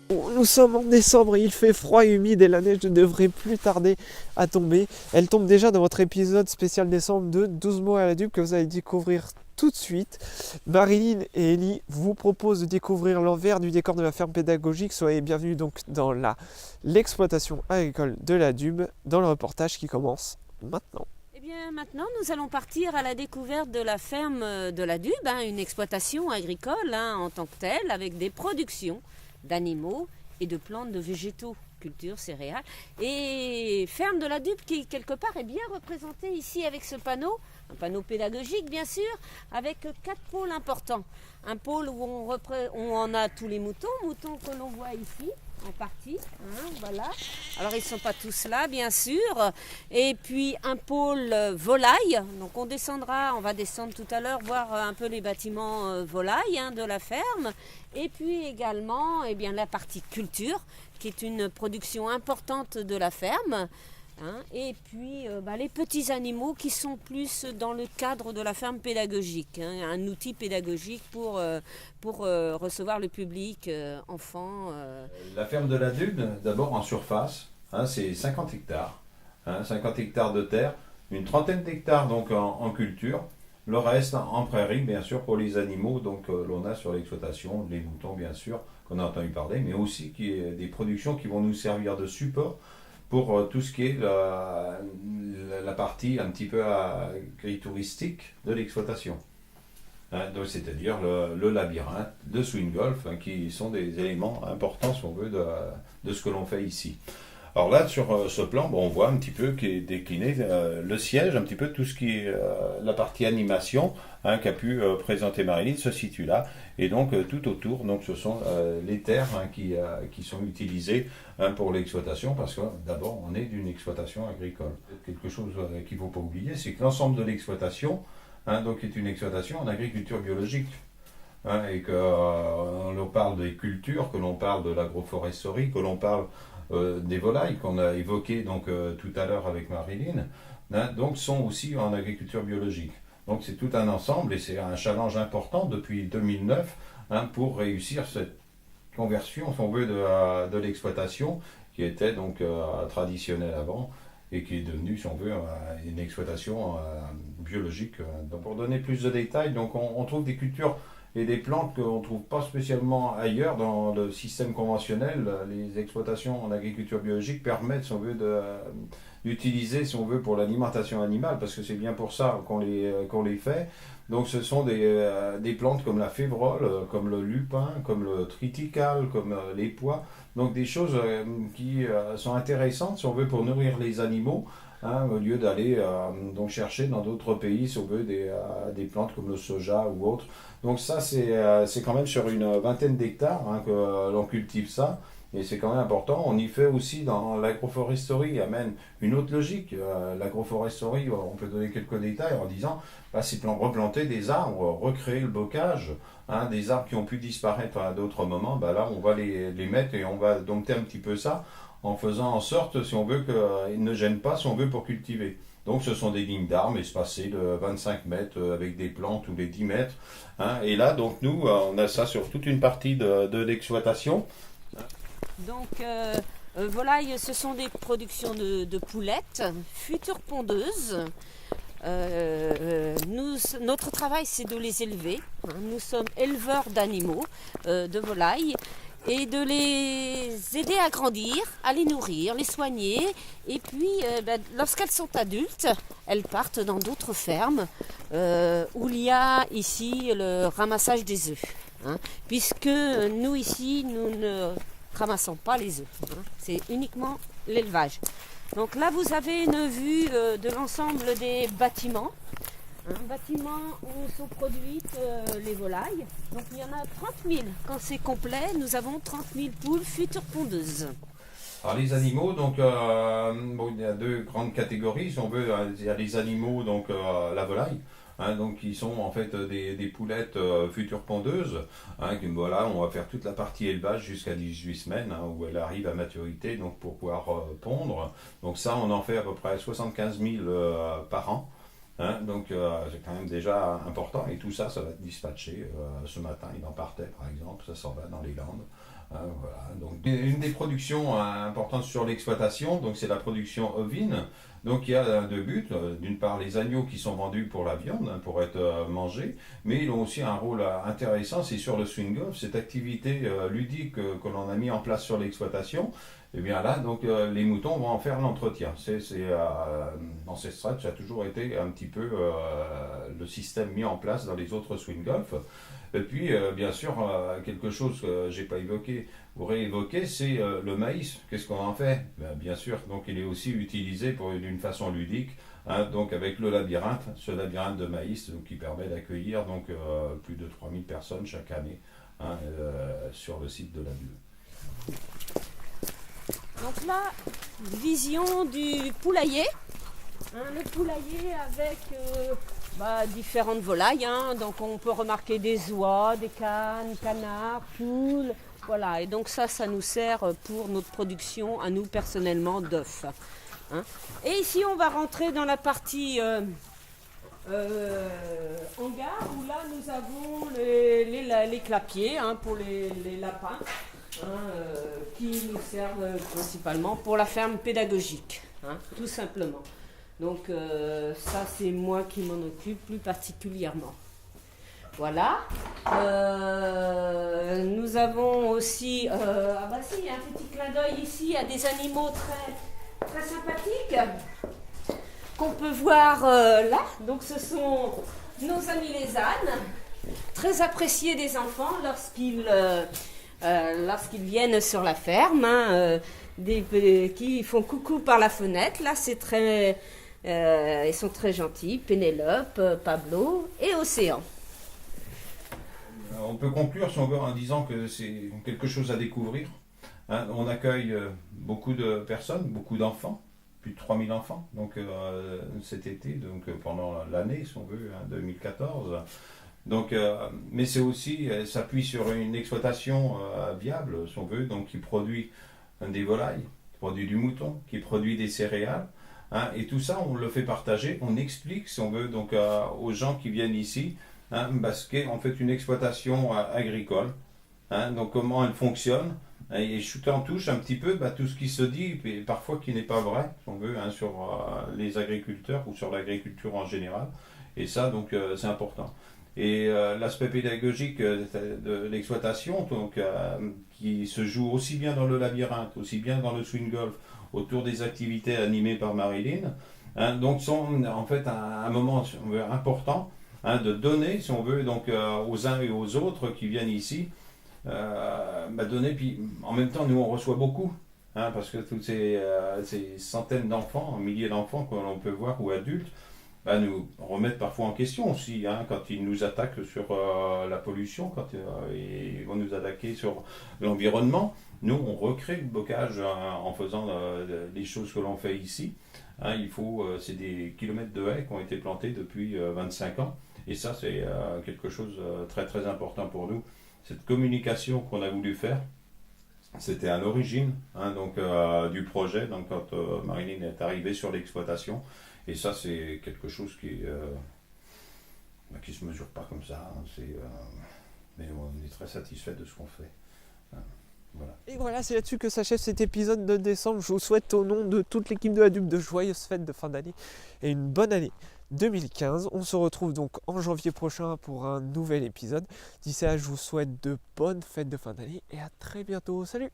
Nous sommes en décembre, il fait froid et humide et la neige ne devrait plus tarder à tomber. Elle tombe déjà dans votre épisode spécial décembre de 12 mots à la dupe que vous allez découvrir tout de suite. Marilyn et Ellie vous proposent de découvrir l'envers du décor de la ferme pédagogique. Soyez bienvenus donc dans l'exploitation agricole de la Dube, dans le reportage qui commence maintenant. Eh bien, maintenant, nous allons partir à la découverte de la ferme de la Dube, une exploitation agricole en tant que telle, avec des productions d'animaux et de plantes, de végétaux, culture, céréales. Et ferme de la Dube qui, quelque part, est bien représentée ici avec ce panneau, un panneau pédagogique, bien sûr, avec 4 pôles importants. Un pôle où on a tous les moutons que l'on voit ici, en partie, voilà. Alors ils ne sont pas tous là, bien sûr. Et puis un pôle volaille. Donc on va descendre tout à l'heure, voir un peu les bâtiments volailles de la ferme. Et puis également la partie culture, qui est une production importante de la ferme. Et puis les petits animaux qui sont plus dans le cadre de la ferme pédagogique, un outil pédagogique pour recevoir le public, enfants. La ferme de la Dube, d'abord en surface, c'est 50 hectares. 50 hectares de terre, une trentaine d'hectares donc en culture, le reste en prairie bien sûr pour les animaux donc l'on a sur l'exploitation, les moutons bien sûr qu'on a entendu parler, mais aussi des productions qui vont nous servir de support pour tout ce qui est la partie un petit peu agritouristique de l'exploitation. Donc, c'est-à-dire le labyrinthe, le swing golf, qui sont des éléments importants, si on veut, de ce que l'on fait ici. Alors là, sur ce plan, on voit un petit peu qui est décliné le siège, un petit peu tout ce qui est la partie animation qu'a pu présenter Marilyn se situe là. Et donc tout autour, donc ce sont les terres qui sont utilisées pour l'exploitation, parce que d'abord on est d'une exploitation agricole. Quelque chose qu'il ne faut pas oublier, c'est que l'ensemble de l'exploitation donc est une exploitation en agriculture biologique. Et que l'on parle des cultures, que l'on parle de l'agroforesterie, que l'on parle des volailles qu'on a évoquées donc tout à l'heure avec Marilyn, donc sont aussi en agriculture biologique. Donc c'est tout un ensemble et c'est un challenge important depuis 2009 pour réussir cette conversion, si on veut, de l'exploitation qui était donc traditionnelle avant et qui est devenue, si on veut, une exploitation biologique. Donc pour donner plus de détails, donc on trouve des cultures et des plantes qu'on ne trouve pas spécialement ailleurs dans le système conventionnel. Les exploitations en agriculture biologique permettent, si on veut, d'utiliser, si on veut, pour l'alimentation animale, parce que c'est bien pour ça qu'on les fait. Donc ce sont des plantes comme la févrole, comme le lupin, comme le triticale, comme les pois. Donc des choses qui sont intéressantes, si on veut, pour nourrir les animaux, au lieu d'aller donc chercher dans d'autres pays, si on veut, des plantes comme le soja ou autres. Donc ça, c'est quand même sur une vingtaine d'hectares que l'on cultive ça. Et c'est quand même important. On y fait aussi dans l'agroforesterie, amène une autre logique. L'agroforesterie, on peut donner quelques détails en disant, c'est replanter des arbres, recréer le bocage, des arbres qui ont pu disparaître à d'autres moments. Là, on va les mettre et on va dompter un petit peu ça en faisant en sorte, si on veut, qu'ils ne gênent pas, si on veut, pour cultiver. Donc ce sont des lignes d'arbres espacées de 25 mètres avec des plants tous les 10 mètres. Et là, donc nous, on a ça sur toute une partie de l'exploitation. Donc, volailles, ce sont des productions de poulettes, futures pondeuses. Notre travail, c'est de les élever. Nous sommes éleveurs d'animaux, de volailles, et de les aider à grandir, à les nourrir, les soigner. Et puis, lorsqu'elles sont adultes, elles partent dans d'autres fermes où il y a ici le ramassage des œufs. Puisque nous, ici, nous ne ramassons pas les œufs. C'est uniquement l'élevage. Donc là, vous avez une vue de l'ensemble des bâtiments. Un bâtiment où sont produites les volailles. Donc il y en a 30 000. Quand c'est complet, nous avons 30 000 poules futures pondeuses. Alors les animaux, donc il y a deux grandes catégories, si on veut. Il y a les animaux, donc la volaille, donc qui sont en fait des poulettes futures pondeuses. Voilà, on va faire toute la partie élevage jusqu'à 18 semaines, où elle arrive à maturité, donc pour pouvoir pondre. Donc ça, on en fait à peu près 75 000 par an. Donc c'est quand même déjà important et tout ça, ça va être dispatché. Ce matin, il en partait par exemple, ça s'en va dans les Landes. Voilà. Donc, une des productions importantes sur l'exploitation, donc c'est la production ovine. Donc il y a deux buts. D'une part, les agneaux qui sont vendus pour la viande, pour être mangés, mais ils ont aussi un rôle intéressant, c'est sur le swing golf, cette activité ludique que l'on a mis en place sur l'exploitation. Et bien là, donc les moutons vont en faire l'entretien. Dans ces strates, ça a toujours été un petit peu le système mis en place dans les autres swing golf. Et puis, bien sûr, quelque chose que j'ai pas évoqué ou réévoqué, c'est le maïs. Qu'est-ce qu'on en fait? Bien sûr, donc il est aussi utilisé d'une façon ludique, donc avec le labyrinthe, ce labyrinthe de maïs donc, qui permet d'accueillir donc plus de 3000 personnes chaque année sur le site de la Bulle. Donc là, vision du poulailler. Le poulailler avec différentes volailles. Donc on peut remarquer des oies, des cannes, canards, poules. Voilà, et donc ça nous sert pour notre production, à nous personnellement, d'œufs. Et ici, on va rentrer dans la partie hangar, où là, nous avons les clapiers pour les lapins. Qui nous servent principalement pour la ferme pédagogique, tout simplement. Donc ça c'est moi qui m'en occupe plus particulièrement. Voilà. Nous avons aussi, il y a un petit clin d'œil ici à des animaux très, très sympathiques qu'on peut voir là. Donc ce sont nos amis les ânes, très appréciés des enfants lorsqu'ils viennent sur la ferme, qui font coucou par la fenêtre. Là, c'est très, ils sont très gentils. Pénélope, Pablo et Océan. On peut conclure, si on veut, en disant que c'est quelque chose à découvrir. On accueille beaucoup de personnes, beaucoup d'enfants, plus de 3000 enfants, donc cet été, donc pendant l'année, si on veut, 2014. Donc, mais c'est aussi, s'appuie sur une exploitation viable, si on veut, donc qui produit des volailles, qui produit du mouton, qui produit des céréales, et tout ça, on le fait partager, on explique, si on veut, donc aux gens qui viennent ici, parce qu'en fait une exploitation agricole, donc comment elle fonctionne, et je t'en touche un petit peu tout ce qui se dit, et parfois qui n'est pas vrai, si on veut, sur les agriculteurs ou sur l'agriculture en général, et ça, donc, c'est important. Et l'aspect pédagogique de l'exploitation, donc, qui se joue aussi bien dans le labyrinthe, aussi bien dans le swing golf, autour des activités animées par Marilyn, donc sont en fait un moment, si on veut, important de donner, si on veut, donc aux uns et aux autres qui viennent ici, donner, puis en même temps nous on reçoit beaucoup, parce que toutes ces centaines d'enfants, milliers d'enfants que l'on peut voir ou adultes, nous remettent parfois en question aussi, quand ils nous attaquent sur la pollution, quand ils vont nous attaquer sur l'environnement. Nous, on recrée le bocage en faisant les choses que l'on fait ici. C'est des kilomètres de haies qui ont été plantés depuis 25 ans. Et ça, c'est quelque chose de très très important pour nous. Cette communication qu'on a voulu faire, c'était à l'origine du projet, donc quand Marilyn est arrivée sur l'exploitation. Et ça, c'est quelque chose qui ne se mesure pas comme ça. Mais on est très satisfait de ce qu'on fait. Voilà. Et voilà, c'est là-dessus que s'achève cet épisode de décembre. Je vous souhaite au nom de toute l'équipe de Hadoop de joyeuses fêtes de fin d'année et une bonne année 2015. On se retrouve donc en janvier prochain pour un nouvel épisode. D'ici là, je vous souhaite de bonnes fêtes de fin d'année et à très bientôt. Salut!